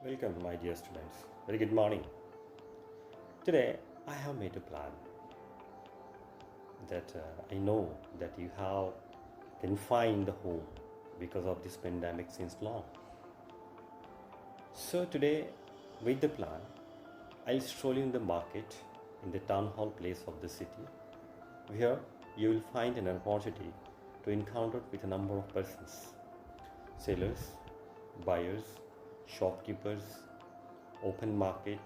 Welcome, my dear students. Very good morning. Today, I have made a plan that I know that you have confined the home because of this pandemic since long. So today, with the plan, I'll stroll in the market in the town hall place of the city, where you will find an opportunity to encounter with a number of persons, sellers, buyers, shopkeepers, open market,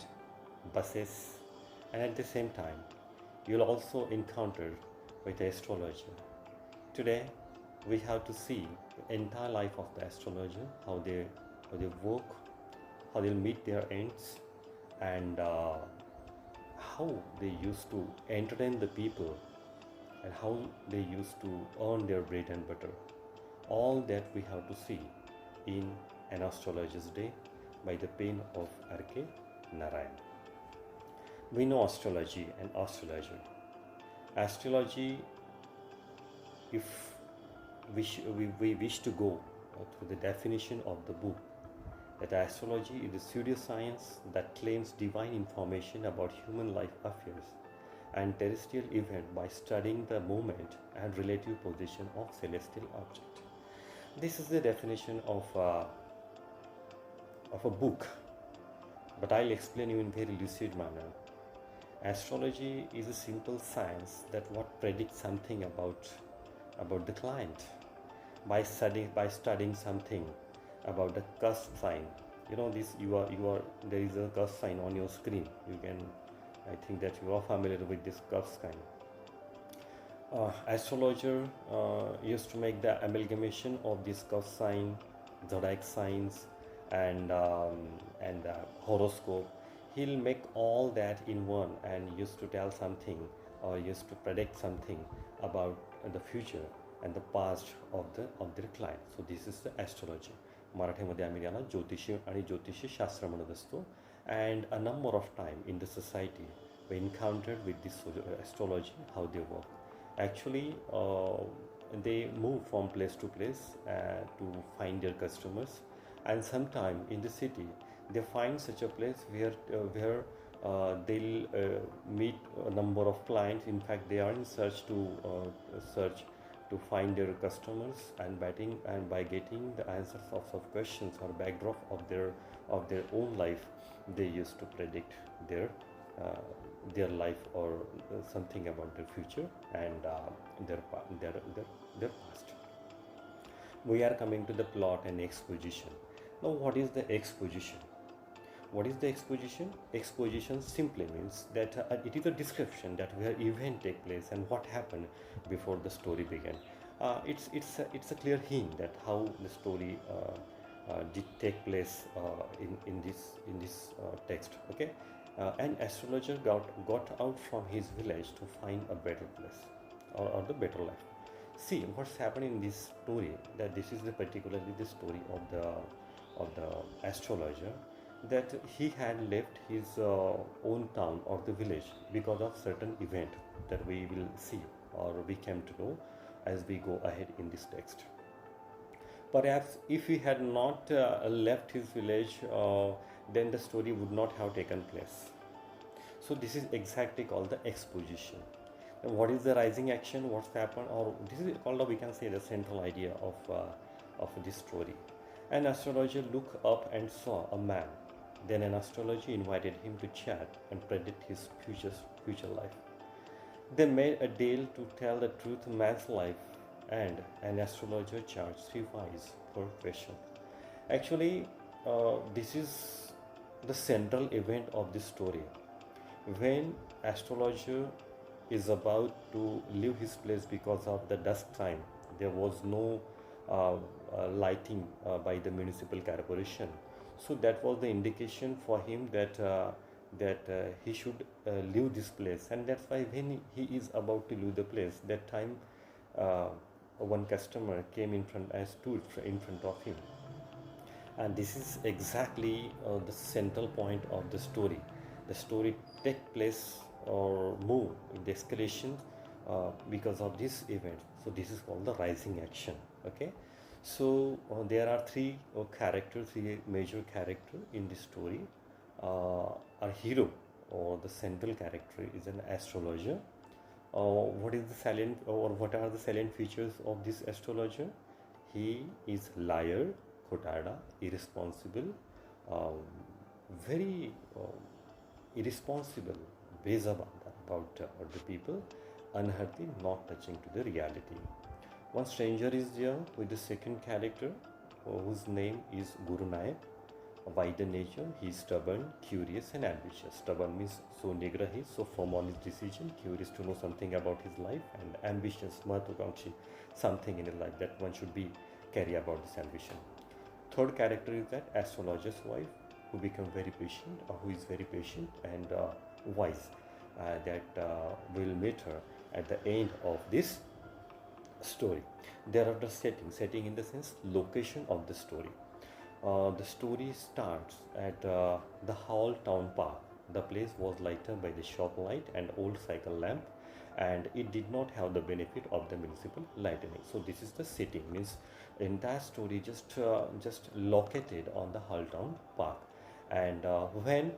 buses, and at the same time, you'll also encounter with the astrologer. Today, we have to see the entire life of the astrologer, how they work, how they'll meet their ends, and how they used to entertain the people, and how they used to earn their bread and butter. All that we have to see in an astrologer's day by the pen of R.K. Narayan. We know astrology and astrologer. Astrology, if we wish to go through the definition of the book, that astrology is a pseudoscience that claims divine information about human life affairs and terrestrial events by studying the movement and relative position of celestial objects. This is the definition of a book, but I'll explain you in very lucid manner. Astrology is a simple science that what predicts something about the client by studying something about the cusp sign. You know this you are there is a cusp sign on your screen. You can I think that you are familiar with this cusp sign. Astrologer used to make the amalgamation of this cusp sign, zodiac signs, and horoscope. He'll make all that in one and used to tell something or used to predict something about the future and the past of their client. So this is the astrology. मराठीमध्ये आम्ही याला ज्योतिषी आणि ज्योतिषी शास्त्र म्हणत असतो. And a number of time in the society we encountered with this astrology how they work. Actually, they move from place to place to find their customers, and sometime in the city they find such a place where they'll meet a number of clients. In fact, they are in search to find their customers, and by getting the answers of questions or backdrop of their own life, they used to predict their life or something about their future and their past. We are coming to the plot and exposition. Now, what is the exposition? What is the exposition? Exposition simply means that it is a description that where event take place and what happened before the story began. It's a clear hint that how the story did take place in this text. Okay, an astrologer got out from his village to find a better place or the better life. See what's happening in this story. That this is particularly the story of the astrologer, that he had left his own town or the village because of certain event that we will see or we came to know as we go ahead in this text. Perhaps if he had not left his village, then the story would not have taken place. So this is exactly called the exposition. And what is the rising action? What's happened? Or this is called, we can say, the central idea of this story. An astrologer looked up and saw a man. Then an astrologer invited him to chat and predict his future life. They made a deal to tell the truth man's life, and an astrologer charged 3 wives per question. Actually, this is the central event of this story. When astrologer is about to leave his place because of the dusk time, there was no lighting by the municipal corporation. So that was the indication for him that he should leave this place, and that's why when he is about to leave the place, that time one customer came in front and stood in front of him. And this is exactly the central point of the story. The story take place or move in the escalation because of this event. So this is called the rising action. Okay, There are three characters, three major character in this story. Our hero or the central character is an astrologer. What is the salient or what are the salient features of this astrologer? He is liar, khotada, irresponsible, um, very irresponsible, bezabanda about the people, unhealthy, not touching to the reality. One stranger is there with the second character, whose name is Guru Nayak. By the nature, he is stubborn, curious, and ambitious. Stubborn means so nigrahi, so firm on his decision, curious to know something about his life, and ambitious, mahत्वाकांक्षी, something in his life that one should be carry about this ambition. Third character is that astrologer's wife, who become very patient, who is very patient and wise. That will meet her at the end of this story. There are the setting in the sense location of the story. The story starts at the Hall Town Park. The place was lighted by the shop light and old cycle lamp, and it did not have the benefit of the municipal lighting. So this is the setting. Means entire story just located on the Hall Town Park. And when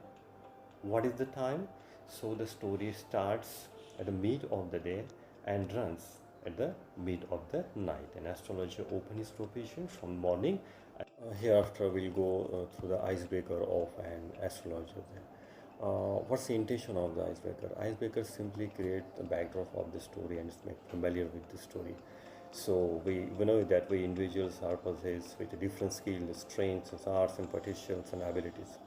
what is the time? So the story starts at the mid of the day and runs at the mid of the night. An astrologer opens his profession from morning. Hereafter, we'll go through the icebreaker of an astrologer. What's the intention of the icebreaker? Icebreaker simply create the backdrop of the story and is make familiar with the story. So we know that we individuals are possessed with different skills, strengths, arts, and potentials and abilities.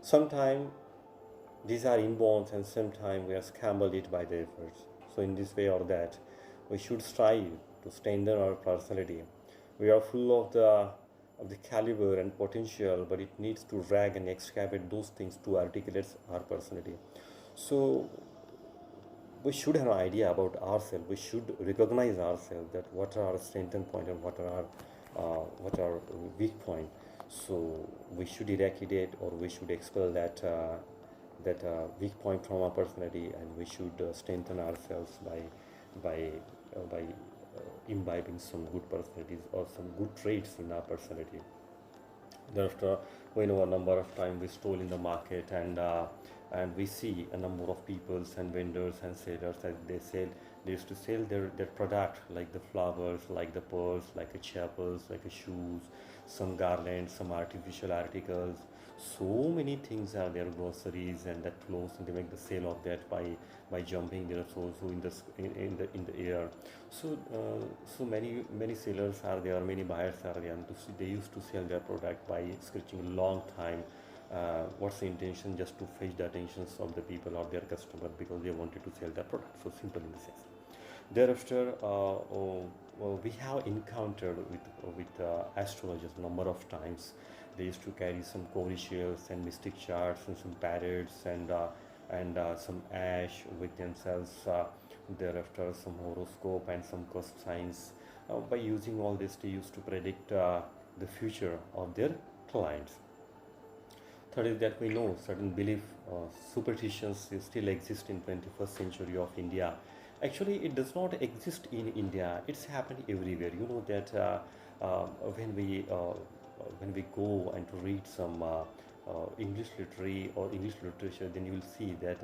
Sometimes these are inborn and sometimes we are scrambled it by the efforts. So in this way or that, we should strive to strengthen our personality. We are full of the caliber and potential, but it needs to drag and excavate those things to articulate our personality. So we should have an idea about ourselves. We should recognize ourselves that what are our strength and point and what are weak point. So we should eradicate or we should expel that weak point from our personality, and we should strengthen ourselves by imbibing some good personalities or some good traits in our personality. Thereafter, we know a number of times we stroll in the market and we see a number of peoples and vendors and sellers that they used to sell their product like the flowers, like the pearls, like a chapels, like a shoes, some garlands, some artificial articles. So many things are there, groceries and that clothes, and they make the sale of that by jumping there so in the air. So many sellers are there, many buyers are there, and they used to sell their product by scratching a long time. What's the intention? Just to fetch the attentions of the people or their customer because they wanted to sell their product. So simple in the sense. Thereafter, we have encountered with astrologers a number of times. They used to carry some codicils and mystic charts and some parrots and some ash with themselves. Thereafter, some horoscope and some cost signs. By using all this, they used to predict the future of their clients. Third is that we know certain belief, superstitions still exist in 21st century of India. Actually, it does not exist in India. It's happened everywhere. You know that when we go and to read some English literary or English literature, then you will see that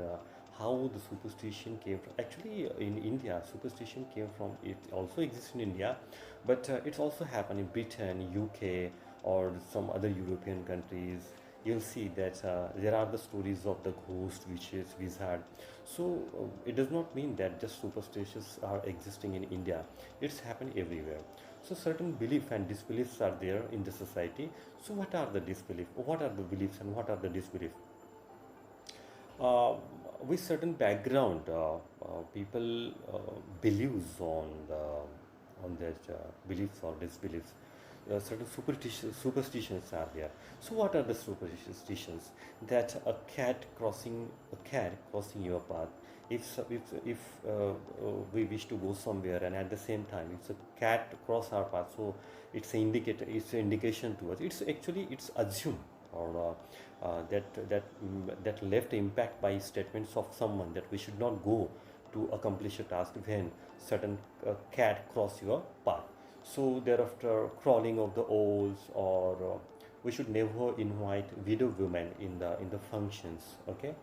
how the superstition came from. Actually, in India, superstition came from. It also exists in India, but it's also happened in Britain, UK, or some other European countries. You'll see that there are the stories of the ghost, witches, wizard. So it does not mean that just superstitions are existing in India. It's happened everywhere. So certain belief and disbeliefs are there in the society. So what are the disbelief? What are the beliefs and what are the disbelief? Uh, with certain background, people believes on that beliefs or disbeliefs. Certain superstitions are there. So what are the superstitions? That a cat crossing your path. If we wish to go somewhere and at the same time it's a cat cross our path, so it's an indicator. It's an indication to us. It's assumed or that left impact by statements of someone that we should not go to accomplish a task when certain cat cross your path. So thereafter, crawling of the owls, or we should never invite widow women in the functions. Okay,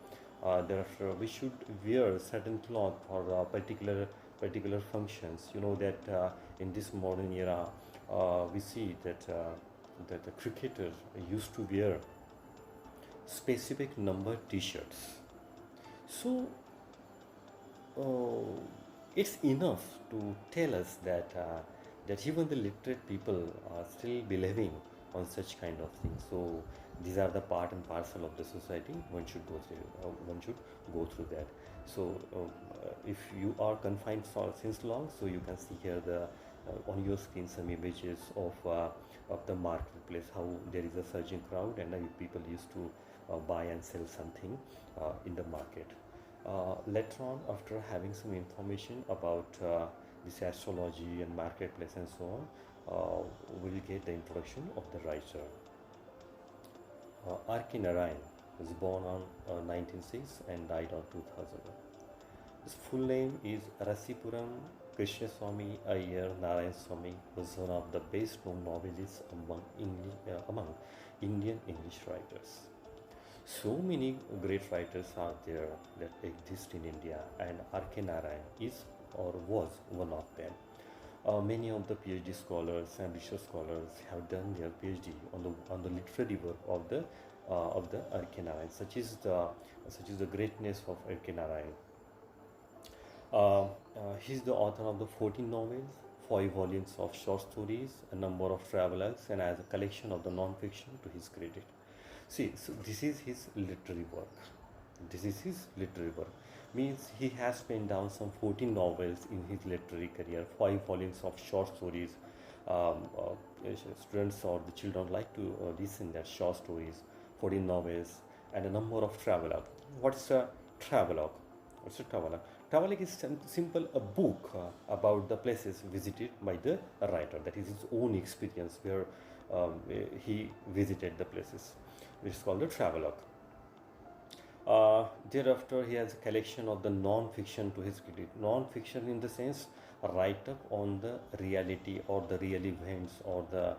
thereafter we should wear certain cloth for particular functions. You know that in this modern era, we see that the cricketers used to wear specific number T-shirts. So uh, it's enough to tell us that even the literate people are still believing on such kind of things. So these are the part and parcel of the society. One should go through that. So if you are confined for since long, so you can see here the on your screen some images of the marketplace, how there is a surging crowd, and people used to buy and sell something in the market. Later on, after having some information about this astrology and marketplace and so on, we'll get the introduction of the writer. R.K. Narayan was born on 1906 and died on 2000. His full name is Rasipuram Krishnaswamy Iyer Narayan Swamy, was one of the best known novelists among Indian English writers. So many great writers are there that exist in India, and R.K. Narayan is or was one of them. Many of the PhD scholars and research scholars have done their PhD on the literary work of the R.K. Narayan, such is the greatness of R.K. Narayan. He's the author of the 14 novels, 5 volumes of short stories, a number of travelogues, and as a collection of the non-fiction to his credit. See, so this is his literary work. This is his literary work. Means he has penned down some 14 novels in his literary career, 5 volumes of short stories. Students or the children like to listen their short stories, 14 novels, and a number of travelogue. What's a travelogue? What's a travelogue? Travelogue is simple a book about the places visited by the writer. That is his own experience where he visited the places, which is called a travelogue. Thereafter, he has a collection of the non-fiction to his credit. Non-fiction in the sense a write-up on the reality or the real events or the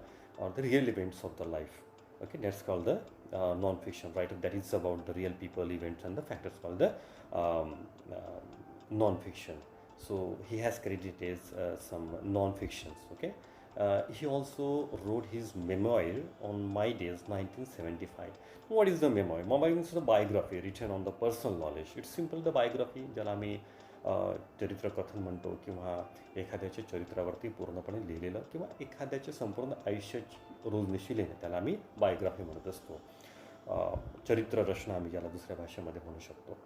real events of the life. Okay, that's called the non-fiction write-up. That is about the real people, events, and the factors called the um, non-fiction. So he has credited some non-fictions. Okay. He also wrote his memoir on My Days 1975. What is the memoir? Memoir means the biography written on the personal knowledge. It's simple the biography ज्याला आम्ही चरित्र कथन म्हणतो किंवा एखाद्याच्या चरित्रावरती पूर्णपणे लिहिलेलं किंवा एखाद्याच्या संपूर्ण आयुष्याची रोजनिशी लिहिणं त्याला आम्ही बायोग्राफी म्हणत असतो. चरित्र रचना आम्ही ज्याला दुसऱ्या भाषेमध्ये म्हणू शकतो.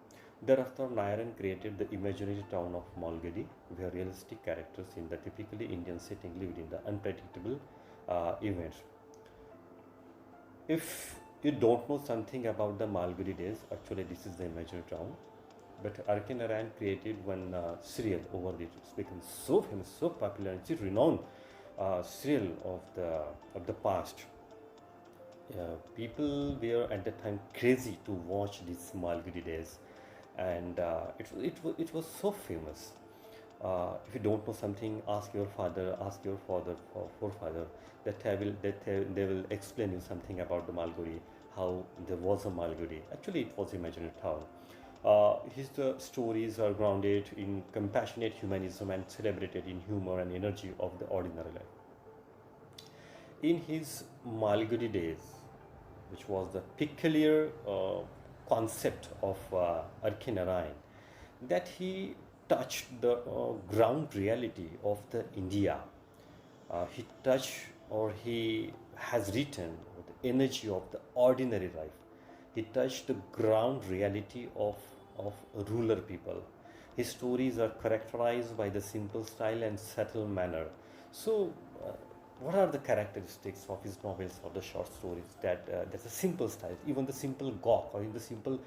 Thereafter, Narayan created the imaginary town of Malgudi, where realistic characters in the typically Indian setting lived in the unpredictable events. If you don't know something about the Malgudi days, actually this is the imaginary town. But R.K. Narayan created one serial over there. It's become so famous, so popular, and it's a renowned serial of the past. People were at the time crazy to watch these Malgudi days, and it was so famous. If you don't know something, ask your father, ask your forefather. They will explain you something about the Malgudi, how there was a Malgudi. Actually, it was imaginary town. His stories are grounded in compassionate humanism and celebrated in humor and energy of the ordinary life. In his Malgudi days, which was the peculiar concept of R.K. Narayan, that he touched the ground reality of the India. He touched or he has written the energy of the ordinary life. He touched the ground reality of rural people. His stories are characterized by the simple style and subtle manner. So, what are the characteristics of his novels or the short stories? That's a simple style. Even the simple gawk or even the simple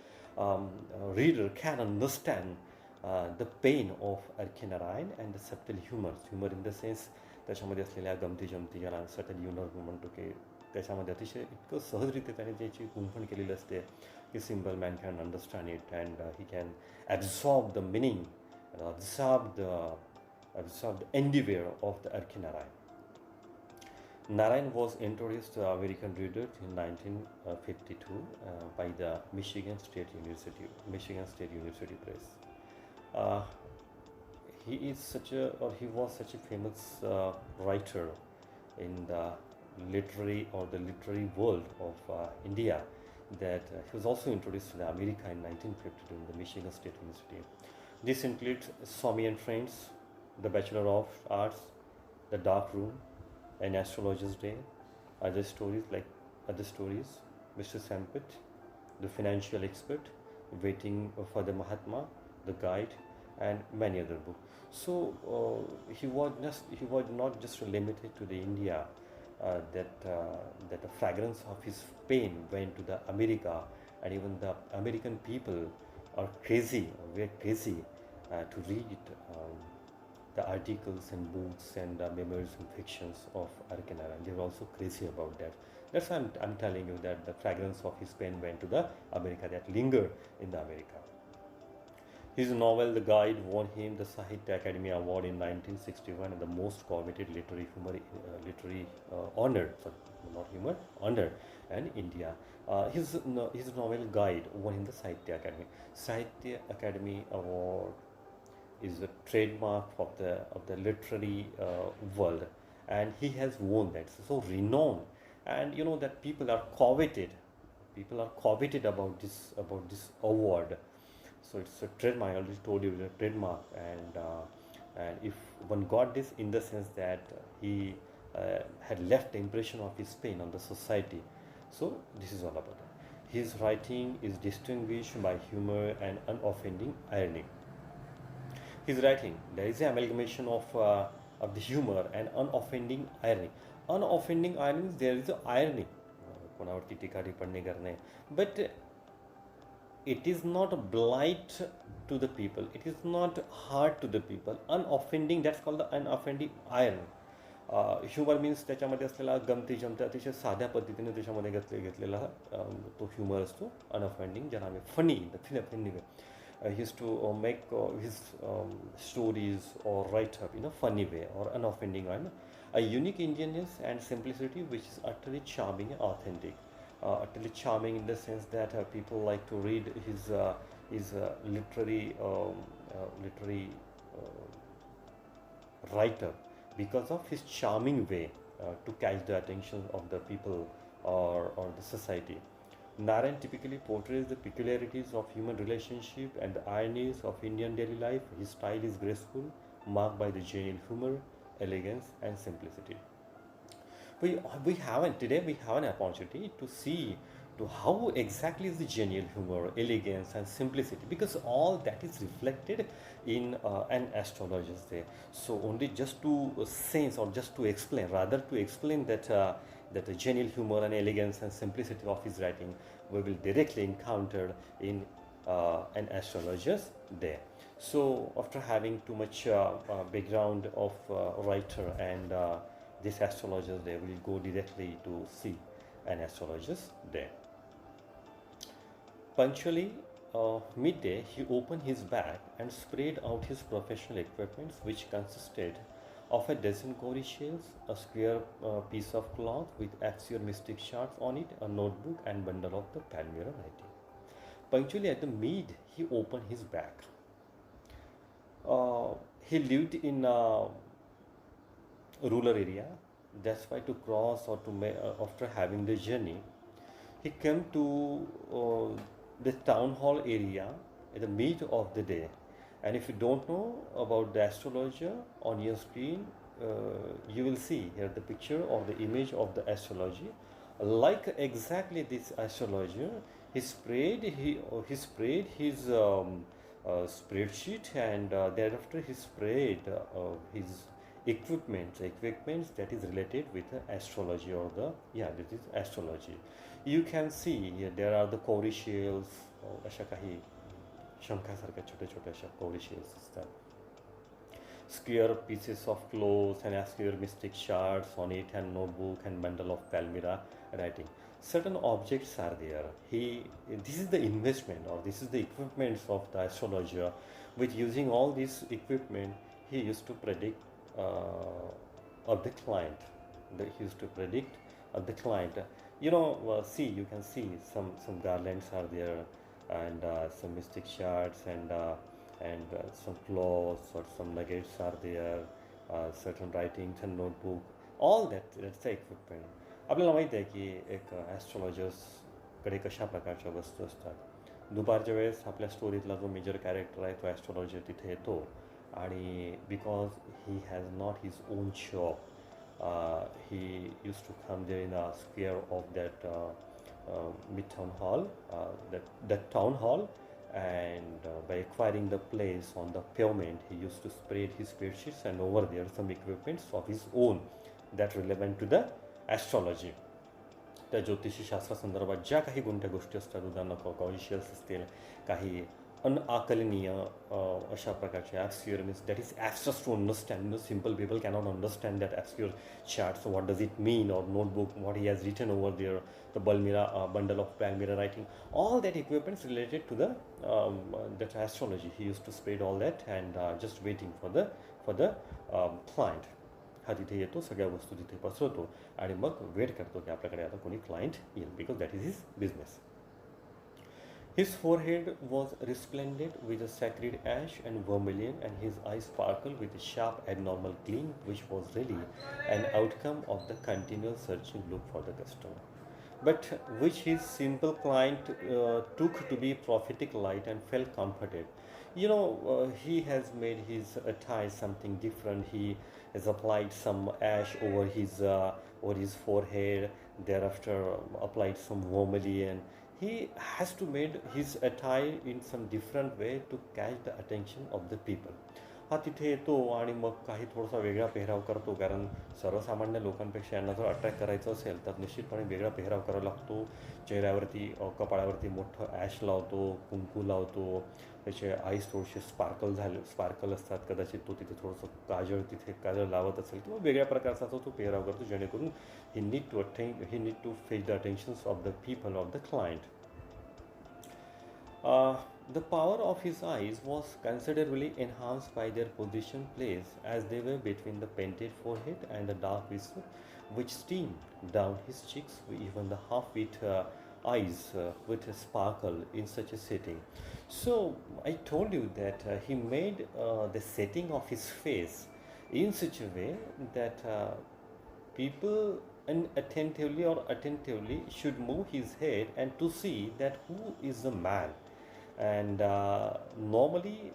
reader can understand the pain of R.K. Narayan and the subtle humor. Humor in the sense त्याच्यामध्ये असलेल्या गमती जमती ज्याला subtle humour म्हणतो की त्याच्यामध्ये अतिशय इतकं सहजरित्या त्याने त्याची गुंफण केलेली असते की simple man can understand it and he can absorb the meaning absorb the endeavour of the R.K. Narayan. Narayan was introduced to American readers in 1952 by the Michigan State University Press. Uh, he was such a famous writer in the literary world of India that he was also introduced to the America in 1952 in the Michigan State University. This includes Swami and Friends, The Bachelor of Arts, The Dark Room, An Astrologer's Day, other stories like other stories, Mr. Sampit, The Financial Expert, Waiting for the Mahatma, The Guide, and many other books. So he was not just limited to the India. That the fragrance of his pen went to the America, and even the American people are crazy, we're crazy to read the articles and books and memoirs and fictions of Arkanara, and they're also crazy about that. That's why I'm telling you that the fragrance of his pen went to the America, that lingered in the America. His novel The Guide won him the Sahitya Academy Award in 1961 and the most coveted literary honor, sorry, not humor, honor, and India. His novel Guide won him the Sahitya Academy. Sahitya Academy Award is a trademark of the literary world, and he has won that. So renowned, and you know that people are coveted. People are coveted about this award. So it's a trademark. I already told you it's a trademark, and if one got this in the sense that he had left the impression of his pain on the society. So this is all about it. His writing is distinguished by humor and unoffending irony. His writing, there is an amalgamation of the humor and unoffending irony. Unoffending irony means there is an irony. कोणावरती टीका टिप्पणी करणे, but it is not a blight to the people, it is not hard to the people. Unoffending, that's called the unoffending irony. Humour means त्याच्यामध्ये असलेला गमती जमती अतिशय साध्या पद्धतीने त्याच्यामध्ये घेतलेला तो ह्युमर असतो. अनऑफेंडिंग, ज्याला आम्ही funny funny way. He used to make his stories or write up in a funny way or unoffending one. A unique Indianness and simplicity which is utterly charming and authentic. Utterly charming in the sense that people like to read his literary writer because of his charming way to catch the attention of the people or the society. Narayan typically portrays the peculiarities of human relationship and the ironies of Indian daily life. His style is graceful, marked by the genial humor, elegance, and simplicity. Today we have an opportunity to see to how exactly is the genial humor, elegance, and simplicity, because all that is reflected in an astrologer's day. So only just to sense or just to explain, rather to explain that that the genial humor and elegance and simplicity of his writing we will directly encounter in an astrologer's day. So after having too much background of writer and this astrologer's day, we will go directly to see an astrologer's day. Punctually midday, he opened his bag and spread out his professional equipments, which consisted of a dozen cowrie shells, a square piece of cloth with axial mystic charts on it, a notebook, and bundle of the Palmyra writing. Punctually at the mid, he opened his bag. He lived in a rural area. That's why to cross or after having the journey, he came to the town hall area at the mid of the day. And if you don't know about the astrologer, on your screen you will see here the picture or the image of the astrologer. Like exactly this astrologer, he sprayed his spreadsheet, and thereafter he sprayed his equipments that is related with the astrology or this is astrology. You can see here there are the cowrie shells, अशा काही शंखासारख्या छोट्या छोट्याशा cowrie shells असतात. Square pieces of cloth and square mystic shards on it, and notebook and bundle of Palmyra writing. Certain objects are there. This is the investment, or this is the equipments of the astrologer. With using all this equipment, he used to predict of the client. he used to predict the client. See, you can see some garlands are there, and some mystic shards, and some cloths or some nuggets are there, certain writings and notebook. All that's the equipment. आपल्याला माहिती आहे की एक ॲस्ट्रॉलॉजर्सकडे कशा प्रकारच्या वस्तू असतात. दुपारच्या वेळेस आपल्या स्टोरीतला जो मेजर कॅरेक्टर आहे तो ॲस्ट्रॉलॉजर तिथे येतो, आणि because he has not his own shop, he used to come there in a square of that midtown hall, that town hall, and by acquiring the place on the pavement, he used to spread his bedsheets, and over there some equipments of his own that relevant to the astrology. त्या ज्योतिषशास्त्रासंदर्भात ज्या काही कोणत्या गोष्टी असतात, उदाहरणार्थ conscious असतील, काही अनाकलनीय अशा प्रकारचे obscure means that is abstract to understand. Simple people cannot understand that obscure charts, what does it mean, और notebook, what he has written over there, the bundle of Palmyra writing, all that equipments related to that astrology. He used to spread all that and just waiting for the client. हा तिथे येतो, सगळ्या वस्तू तिथे पसरवतो, आणि मग wait करतो की आपल्याकडे आता कोणी क्लायंट येईल, because that is his business. His forehead was resplendent with a sacred ash and vermilion, and his eyes sparkled with a sharp abnormal gleam, which was really an outcome of the continual searching look for the customer, but which his simple client took to be prophetic light and felt comforted. He has made his attire something different. He has applied some ash over his forehead, thereafter applied some vermilion. He has to made his attire in some different way to catch the attention of the people. हा तिथे येतो आणि मग काही थोडासा वेगळा पेहराव करतो, कारण सर्वसामान्य लोकांपेक्षा यांना जर अट्रॅक्ट करायचं असेल तर निश्चितपणे वेगळा पेहराव करावा लागतो. चेहऱ्यावरती कपाळावरती मोठं ॲश लावतो, कुंकू लावतो, त्याचे आईस थोडेसे स्पार्कल असतात, कदाचित तो तिथे थोडंसं काजळ लावत असेल किंवा वेगळ्या प्रकारचा तो पेहराव करतो, जेणेकरून he need to fetch the attentions of the people, of the client. The power of his eyes was considerably enhanced by their position placed as they were between the painted forehead and the dark whistle which streamed down his cheeks, even the half-wit eyes with a sparkle in such a setting. So I told you that he made the setting of his face in such a way that people attentively should move his head and to see that who is the man. And normally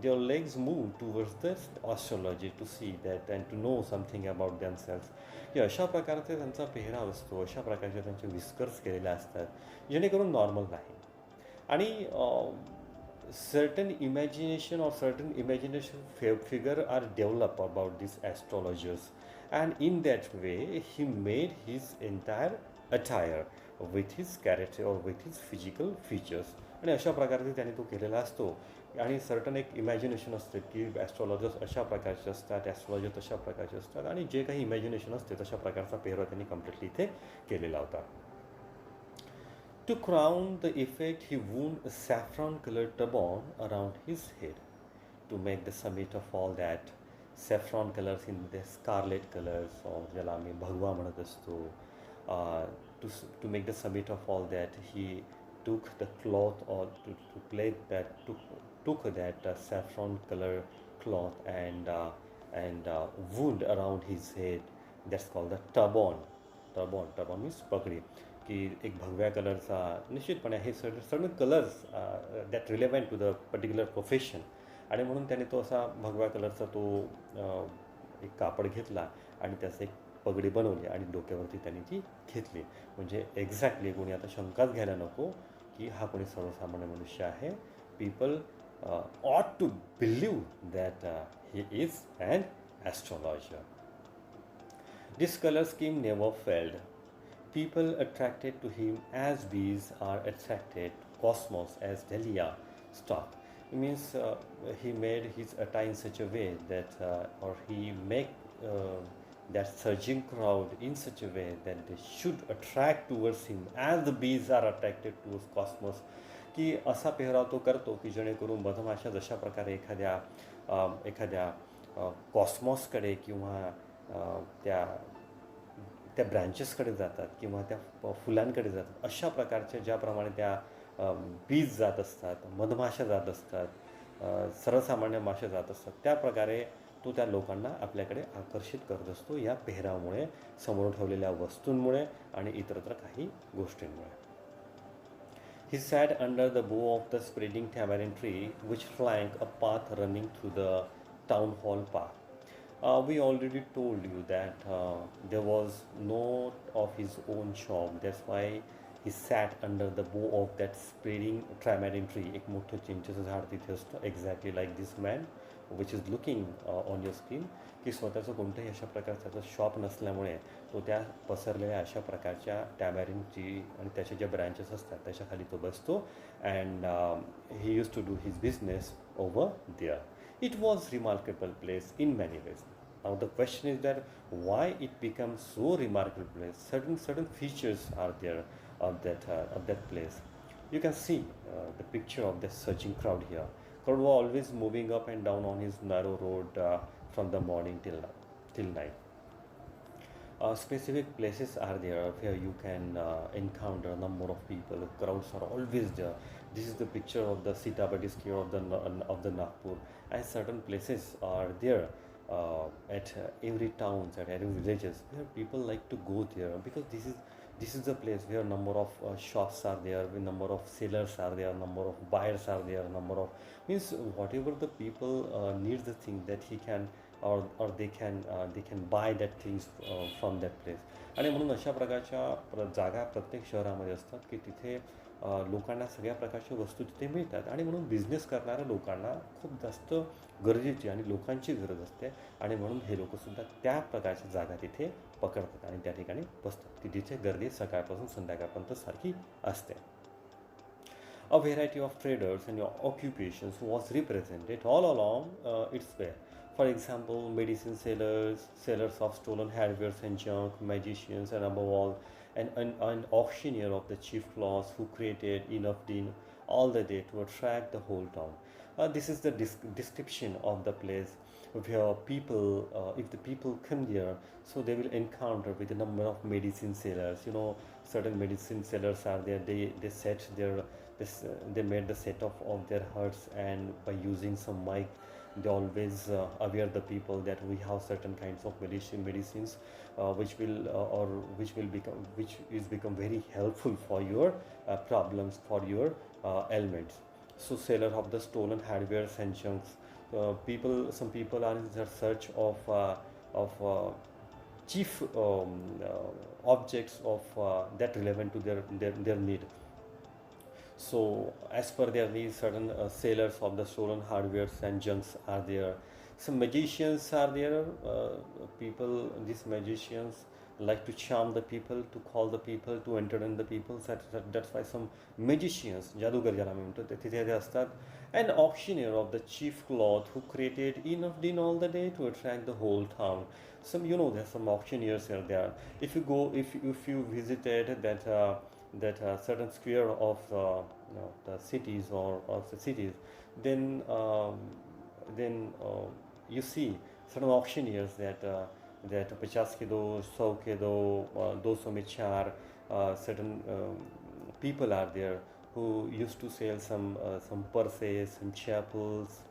their legs move towards the astrology to see that and to know something about themselves. अशा प्रकारचे त्यांचा पेहराव असतो, अशा प्रकारचे त्यांचे whiskers केलेले असतात, जेणेकरून नॉर्मल नाही. आणि certain imagination figure are developed about these astrologers, and in that way he made his entire attire with his character or with his physical features. आणि अशा प्रकारे त्याने तो केलेला असतो. आणि सर्टन एक इमॅजिनेशन असते की ॲस्ट्रॉलॉजर्स अशा प्रकारचे असतात, ॲस्ट्रॉलॉजर तशा प्रकारचे असतात, आणि जे काही इमॅजिनेशन असते तशा प्रकारचा पेहराव त्यांनी कम्प्लिटली इथे केलेला होता. To crown the effect he wound a saffron coloured turban around his head to make the summit of all that saffron colours in the scarlet colours, ज्याला आम्ही भगवा म्हणत असतो. To make the summit of all that he took the cloth, or to play that took that saffron color cloth and wound around his head. That's called the turban. Turban means पगडी, की एक भगव्या कलरचा निश्चितपणे हे certain colours that relevant to the particular profession. आणि म्हणून त्याने तो असा भगव्या कलरचा तो एक कापड घेतला आणि त्याचं एक पगडी बनवली आणि डोक्यावरती त्यांनी ती घेतली. म्हणजे एक्झॅक्टली कोणी आता शंकाच घ्यायला नको की हा कोणी सर्वसामान्य मनुष्य आहे. People ought to believe that he is an astrologer. This color scheme never failed. People attracted to him as bees are attracted to cosmos as Delia stock. It means he made his attire in such a way that or he make that surging crowd in such a way that they should attract towards him as the bees are attracted towards cosmos. की असा पेहराव तो करतो की जेणेकरून मधमाशा जशा प्रकारे एखाद्या कॉस्मॉसकडे किंवा त्या त्या ब्रँचेसकडे जातात किंवा त्या फुलांकडे जातात. अशा प्रकारच्या ज्याप्रमाणे त्या बीज जात असतात, मधमाशा जात असतात, सर्वसामान्य मासे जात असतात, त्या प्रकारे तो त्या लोकांना आपल्याकडे आकर्षित करत असतो या पेहरामुळे, समोर ठेवलेल्या वस्तूंमुळे आणि इतरत्र काही गोष्टींमुळे. He sat under the bough of the spreading tamarind tree, which flanked a path running through the town hall park. We already told you that there was no of his own shop. That's why he sat under the bough of that spreading tamarind tree. एक मोठं चिंचेचं झाड तिथे असतं, exactly like this man, which is looking on your screen. की स्वतःचं कोणत्याही अशा प्रकारचं शॉप नसल्यामुळे तो त्या पसरलेल्या अशा प्रकारच्या टॅमॅरिनची आणि त्याचे जे ब्रँचेस असतात त्याच्याखाली तो बसतो and he used to do his business over there. It was remarkable place in many ways. Now the question is that why it becomes so remarkable place. Certain features are there of that place. You can see the picture of the surging crowd here. Crowd was always moving up and down on his narrow road from the morning till night. Specific places are there where you can encounter a number of people. Crowds are always there. This is the picture of the Sitapati square of the Nagpur, and certain places are there at every towns, at every villages where people like to go there because this is the place where number of shops are there, where number of sellers are there, number of buyers are there, number of means whatever the people need the thing that he can or they can buy that things from that place. आणि म्हणून अशा प्रकारच्या जागा प्रत्येक शहरामध्ये असतात की तिथे लोकांना सगळ्या प्रकारच्या वस्तू तिथे मिळतात आणि म्हणून बिझनेस करणाऱ्या लोकांना खूप जास्त गरजेची आणि लोकांची गरज असते आणि म्हणून हे लोकसुद्धा त्या प्रकारच्या जागा तिथे पकडतात आणि त्या ठिकाणी बसतात की जिथे गर्दी सकाळपासून संध्याकाळपर्यंत सारखी असते. A variety of traders and occupations was represented all along its way. For example, medicine sellers, sellers of stolen hardware and junk, magicians, and above all, an auctioneer of the chief cloths who created enough din all the day to attract the whole town. This is the description of the place where people, if the people come here, so they will encounter with a number of medicine sellers. You know, certain medicine sellers are there. They set they made the setup of their huts, and by using some mic, they always aware the people that we have certain kinds of medicines which is become very helpful for your problems, for your ailments. So seller of the stolen hardware and junks, some people are in the search of chief objects of that relevant to their need. So as per their needs, certain sellers of the stolen hardwares and junks are there. Some magicians are there. These magicians like to charm the people, to call the people, to entertain the people. That's why some magicians, जादूगर ज्याला आम्ही म्हणतो, ते तिथे असतात. An auctioneer of the chief cloth who created enough din all the day to attract the whole town. There's some auctioneers here there. If you visited that certain square of the cities or of the cities, then you see certain auctioneers that 50 के दो, 100 के दो, 200 में 4. Certain people are there who used to sell some purses, some chapels,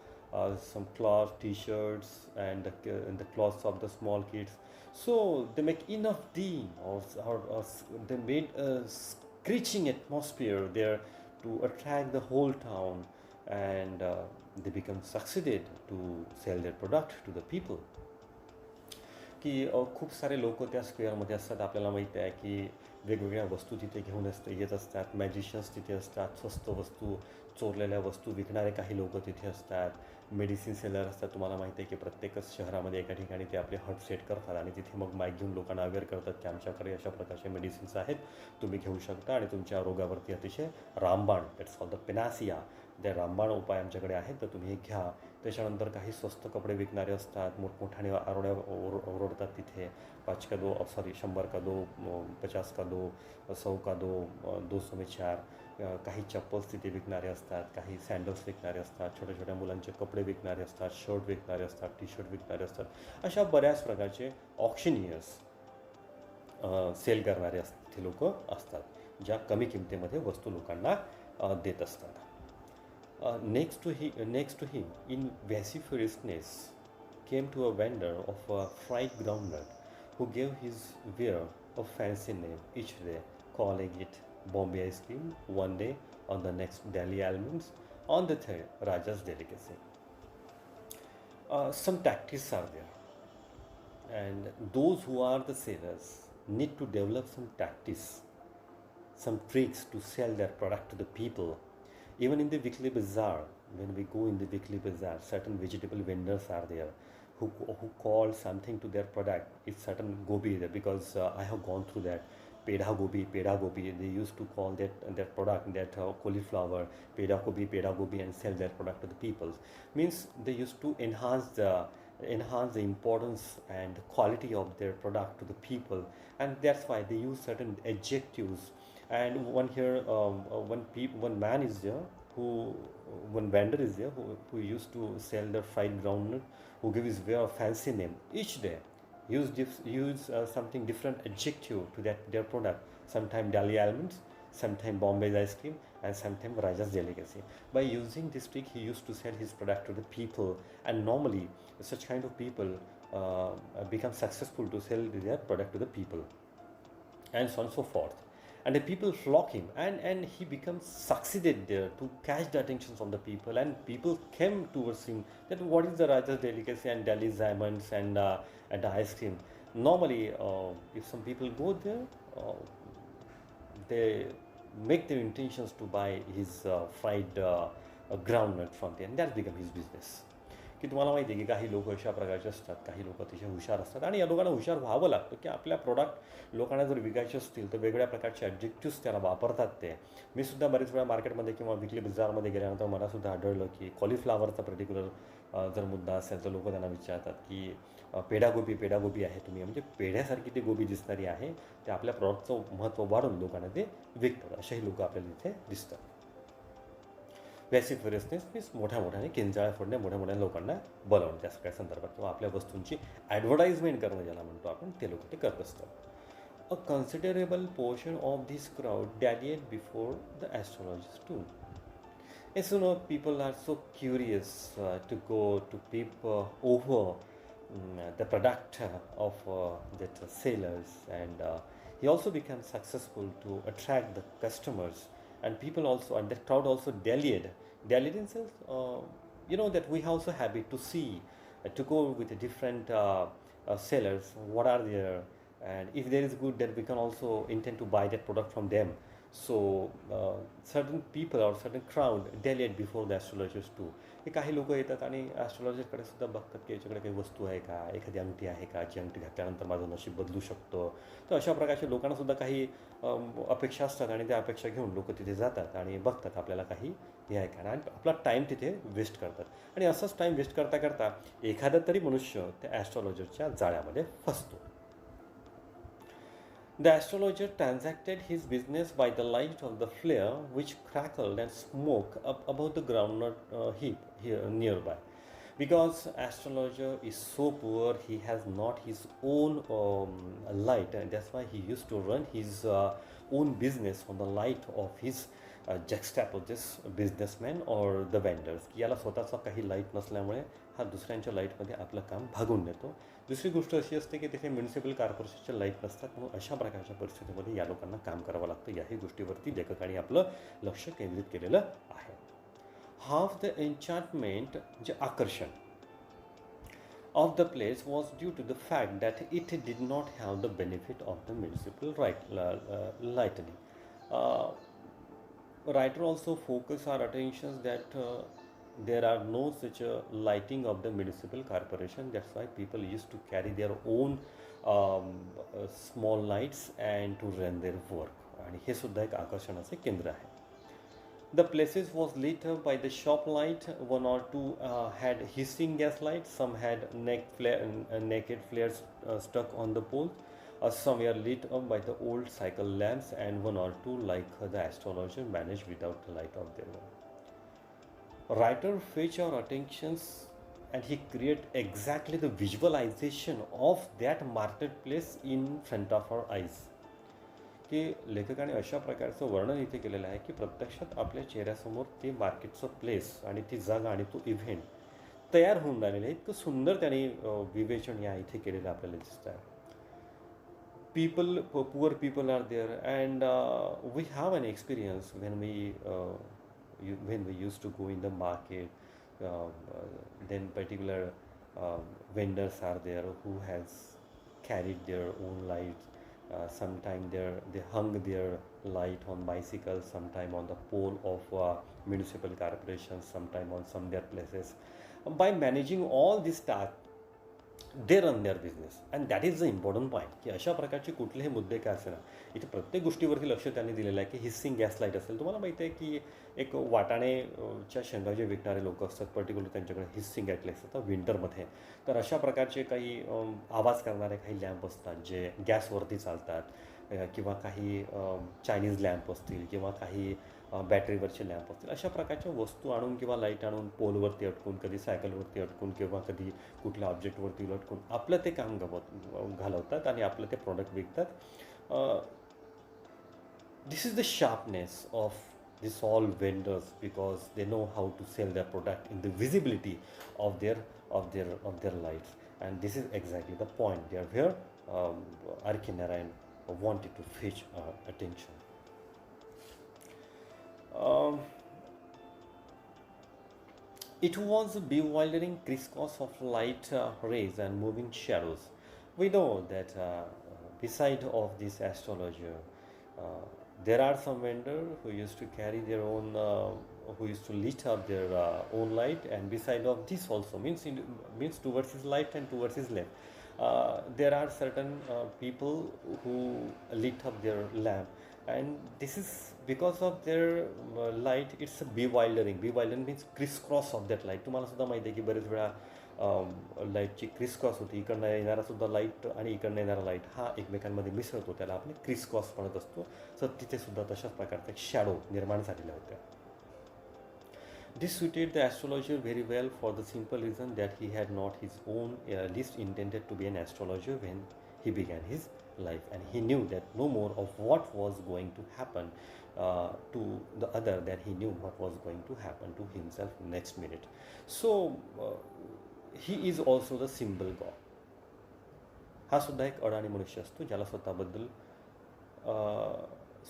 some cloth, t-shirts, and the clothes of the small kids. So they make enough din, or they made a screeching atmosphere there to attract the whole town, and they become succeeded to sell their product to the people. की खूप सारे लोक त्या स्क्वेअरमध्ये असतात. आपल्याला माहिती आहे की वेगवेगळ्या वस्तू तिथे घेऊन येत असतात. मॅजिशियन्स तिथे असतात. स्वस्त वस्तू, चोरलेल्या वस्तू विकणारे काही लोक तिथे असतात. मेडिसिन सेलर असतात. तुम्हाला माहिती आहे की प्रत्येकच शहरामध्ये एका ठिकाणी ते आपले हट सेट करतात आणि तिथे मग माईक घेऊन लोकांना अवेअर करतात की आमच्याकडे अशा प्रकारचे मेडिसिन्स आहेत, तुम्ही घेऊ शकता आणि तुमच्या रोगावरती अतिशय रामबाण, दॅट्स कॉल्ड द पेनासिया, त्या रामबाण उपाय आमच्याकडे आहेत, तर तुम्ही हे घ्या. त्याच्यानंतर काही स्वस्त कपडे विकणारे असतात. मोठमोठ्याने ओरडतात तिथे 5 का 2, 100 का 2, 50 का 2, 100 का 2, 200 में 4. काही चप्पल्स तिथे विकणारे असतात, काही सँडल्स विकणारे असतात, छोट्या छोट्या मुलांचे कपडे विकणारे असतात, शर्ट विकणारे असतात, टी शर्ट विकणारे असतात. अशा बऱ्याच प्रकारचे ऑक्शनियर्स सेल करणारे ते लोक असतात, ज्या कमी किमतीमध्ये वस्तू लोकांना देत असतात. Next to him, in vociferousness, came to a vendor of fried groundnut, who gave his wear a fancy name each day, calling it Bombay ice cream one day, on the next Delhi almonds, on the third Raja's delicacy. Some tactics are there, and those who are the sellers need to develop some tactics, some tricks to sell their product to the people. Even in the weekly bazaar, when we go in the weekly bazaar, certain vegetable vendors are there who call something to their product. It's certain gobi there, because I have gone through that. Peda gobi. They used to call that product, that cauliflower, peda gobi, and sell their product to the people. Means they used to enhance the importance and quality of their product to the people, and that's why they use certain adjectives. And one man is there, who one vendor is there, who used to sell the fried groundnut, who give his way a fancy name each day, use something different adjective to their product, sometime Delhi almonds, sometime Bombay ice cream, and sometime Raja's delicacy. By using this trick, he used to sell his product to the people, and normally such kind of people become successful to sell their product to the people, and so on and so forth. And the people flock him, and he becomes succeeded there to catch the attentions of the people, and people came towards him that what is the Raja's delicacy and Delhi's diamonds and the ice cream. Normally, if some people go there, they make their intentions to buy his fried groundnut from there, and that's become his business. की तुम्हाला माहिती आहे की काही लोक अशा प्रकारचे असतात, काही लोक अतिशय हुशार असतात, आणि या लोकांना हुशार व्हावं लागतं की आपल्या प्रोडक्ट लोकांना जर विकायचे असतील तर वेगळ्या प्रकारचे ॲडजेक्टिव्स त्याला वापरतात. मी सुद्धा बरेच वेळा मार्केटमध्ये किंवा विकली बाजारमध्ये गेल्यानंतर मला सुद्धा आढळलं की कॉलीफ्लावरचा पर्टिक्युलर जर मुद्दा असेल तर लोक त्यांना विचारतात की पेढा गोबी आहे तुम्ही, म्हणजे पेढ्यासारखी ती गोबी दिसणारी आहे, ते आपल्या प्रॉडक्टचं महत्त्व वाढून लोकांना ते विकतात. अशाही लोक आपल्याला इथे दिसतात. वॅसिफरसनेस मीन्स मोठ्याने किंचाळ्या फोडणे, मोठ्या लोकांना बोलावणं त्या सगळ्या संदर्भात, किंवा आपल्या वस्तूंची ॲडव्हर्टाइजमेंट करणं ज्याला म्हणतो आपण, ते लोक ते करत असतात. A considerable portion of this crowd dilate before the astrologer too. Yes, people are so curious to go to peep over the product of that sailors, and he also became successful to attract the customers, and people also, and that crowd also dallied themselves. That we also have it to see, to go with the different sellers, what are there, and if there is good, then we can also intend to buy that product from them. So certain people or certain crowd dallied before the astrologers too. हे काही लोक येतात आणि ॲस्ट्रॉलॉजरकडे सुद्धा बघतात की याच्याकडे काही वस्तू आहे का, एखादी अंगठी आहे का, जी अंगठी घातल्यानंतर माझं नशीब बदलू शकतो. तर अशा प्रकारच्या लोकांना सुद्धा काही अपेक्षा असतात, आणि त्या अपेक्षा घेऊन लोक तिथे जातात आणि बघतात आपल्याला काही हे आहे का, आणि आपला टाईम तिथे वेस्ट करतात. आणि असंच टाईम वेस्ट करता करता एखादा तरी मनुष्य त्या ॲस्ट्रॉलॉजरच्या जाळ्यामध्ये फसतो. The astrologer transacted his business by the light of the flare which crackled and smoked up above the groundnut heap here nearby. Because astrologer is so poor, he has not his own light, and that's why he used to run his own business on the light of his juxtaposed businessmen or the vendors. की याला स्वतःचा काही light नसल्यामुळे हा दुसऱ्यांच्या लाईटमध्ये आपलं काम भागून नेतो. दुसरी गोष्ट अशी असते की तिथे म्युनिसिपल कॉर्पोरेशनचे लाईट नसतात, म्हणून अशा प्रकारच्या परिस्थितीमध्ये या लोकांना काम करावं लागतं. याही गोष्टीवरती लेखकाने आपलं लक्ष केंद्रित केलेलं आहे. हाफ द एन्चांटमेंट, जे आकर्षण of the place was due to the fact that it did not have the benefit of the municipal lightning. Writer also focus our attentions that there are no such a lighting of the municipal corporation. That's why people used to carry their own small lights and to run their work. आणि हे सुद्धा एक आकर्षणाचे केंद्र आहे. The places was lit up by the shop light. One or two had hissing gas lights. Some had naked flares stuck on the pole. Some were lit up by the old cycle lamps, and one or two, like the astrologer, managed without the light of their own. Writer fetch our attentions and he create exactly the visualization of that marketplace in front of our eyes. की लेखकाने अशा प्रकारचं वर्णन इथे केलेलं आहे की प्रत्यक्षात आपल्या चेहऱ्यासमोर ते मार्केटचं प्लेस आणि ती जागा आणि तो इव्हेंट तयार होऊन राहिलेलं आहे. इतकं सुंदर त्याने विवेचन या इथे केलेलं आपल्याला दिसतं आहे. People, poor people are there, and we have an experience when when we used to go in the market. Then particular vendors are there who has carried their own lights. Sometime they hung their light on bicycles, sometime on the pole of municipal corporations, sometime on some their places. By managing all these tasks, they run there business and that is the important point की अशा प्रकारचे कुठलेही मुद्दे काय असे ना इथे प्रत्येक गोष्टीवरती लक्ष त्यांनी दिलेलं आहे की हिस्सिंग गॅस लाईट असेल. तुम्हाला माहिती आहे की एक वाटाणेच्या शेंगा जे विकणारे लोक असतात पर्टिक्युलर त्यांच्याकडे हिस्सिंग गॅस लाईट असतात विंटरमध्ये. तर अशा प्रकारचे काही आवाज करणारे काही लॅम्प असतात जे गॅसवरती चालतात किंवा काही चायनीज लॅम्प असतील किंवा काही बॅटरीवरचे लॅम्प असतील. अशा प्रकारच्या वस्तू आणून किंवा लाईट आणून पोलवरती अटकून कधी सायकलवरती अटकून किंवा कधी कुठल्या ऑब्जेक्टवरती लटकून आपलं ते काम घालवतात आणि आपलं ते प्रॉडक्ट विकतात. This is the sharpness of this all vendors because they know how to sell their product in the visibility of their lights. And this is exactly the point they are where R K. Narayan wanted to fetch attention. It was a bewildering crisscross of light rays and moving shadows. We know that beside of this astrologer, there are some vendors who used to carry their own, who used to lit up their own light, and beside of this also means towards his light and towards his left. There are certain people who lit up their lamp, and this is because of their light. It's a bewildering means crisscross of that light. तुम्हाला सुद्धा माहिती आहे की बरेच वेळा लाईटची crisscross होती. इकडनं येणारा सुद्धा लाईट आणि इकडनं येणारा लाईट हा एकमेकांमध्ये मिसळतो, त्याला आपण क्रिसक्रॉस म्हणत असतो. तर तिथे सुद्धा तशाच प्रकारचा एक शॅडो निर्माण झालेला होता. This suited the astrologer very well for the simple reason that he had not his own least intended to be an astrologer when he began his life, and he knew that no more of what was going to happen to the other than he knew what was going to happen to himself next minute. So he is also the symbol god. हा सुद्धा एक अडाणी मनुष्य असतो ज्याला स्वतःबद्दल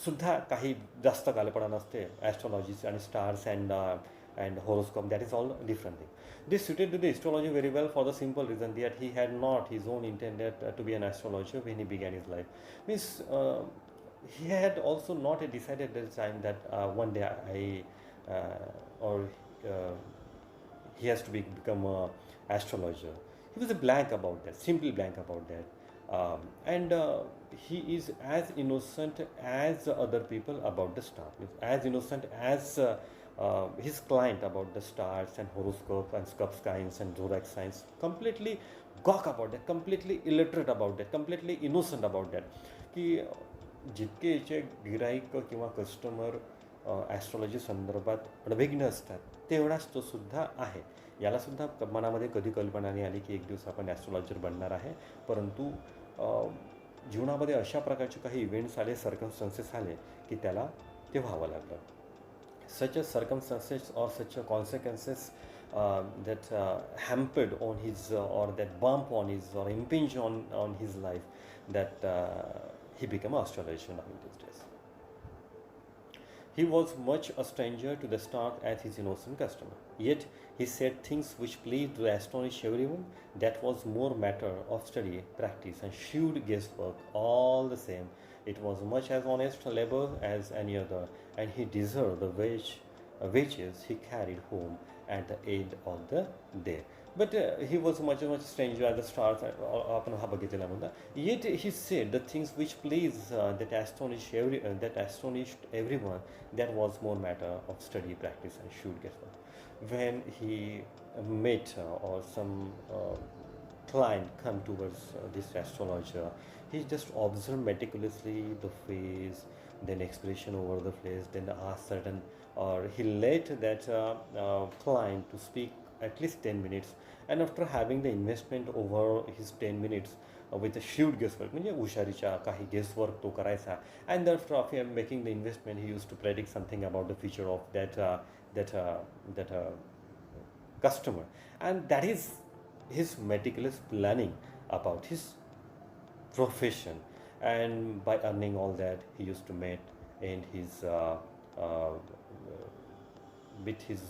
सुद्धा काही जास्त कल्पना नसते. ॲस्ट्रॉलॉजीज आणि stars and horoscope, that is all different thing. This suited to the astrologer very well for the simple reason that he had not his own intended to be an astrologer when he began his life. Means he had also not decided at the time that one day he has to become a astrologer. He was a blank about that, simply blank about that. And he is as innocent as other people about the star, as innocent as his client about the stars and horoscope and scup signs and zodiac signs. Completely gawk about that, completely illiterate about that, completely innocent about that. की जितके याचे गिराईक किंवा customer astrology संदर्भात अडविघ्न असतात तेवढाच तो सुद्धा आहे. यालासुद्धा मनामध्ये कधी कल्पना नाही आली की एक दिवस आपण ॲस्ट्रॉलॉजर बनणार आहे. परंतु जीवनामध्ये अशा प्रकारचे काही इव्हेंट्स आले, सर्कमस्टन्सेस आले की त्याला ते व्हावं लागलं. Such a circumstances or such a consequences that hampered on his or that bump on his or impinge on his life that he became an astrologer now in these days. He was much a stranger to the start as his innocent customer. Yet he said things which pleased to astonish everyone. That was more matter of study, practice, and shrewd guesswork. All the same, it was much as honest labor as any other, and he deserved the wages he carried home at the end of the day. But he was much stranger at the start. Yet he said the things which pleased that astonished everyone. That was more matter of study, practice, and shrewd guesswork. When he met or some client come towards this astrologer, he just observed meticulously the face, then expression over the face, then asked certain, or he let that client to speak at least 10 minutes. And after having the investment over his 10 minutes with a shrewd guesswork, म्हणजे हुशारीच्या काही guesswork तो करायचा, and after making the investment he used to predict something about the future of that customer, and that is his meticulous planning about his profession. And by earning all that, he used to meet in his uh, with his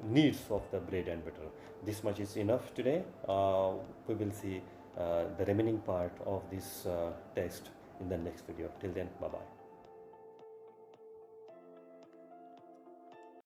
needs of the bread and butter. This much is enough today. We will see the remaining part of this text in the next video. Till then, bye bye.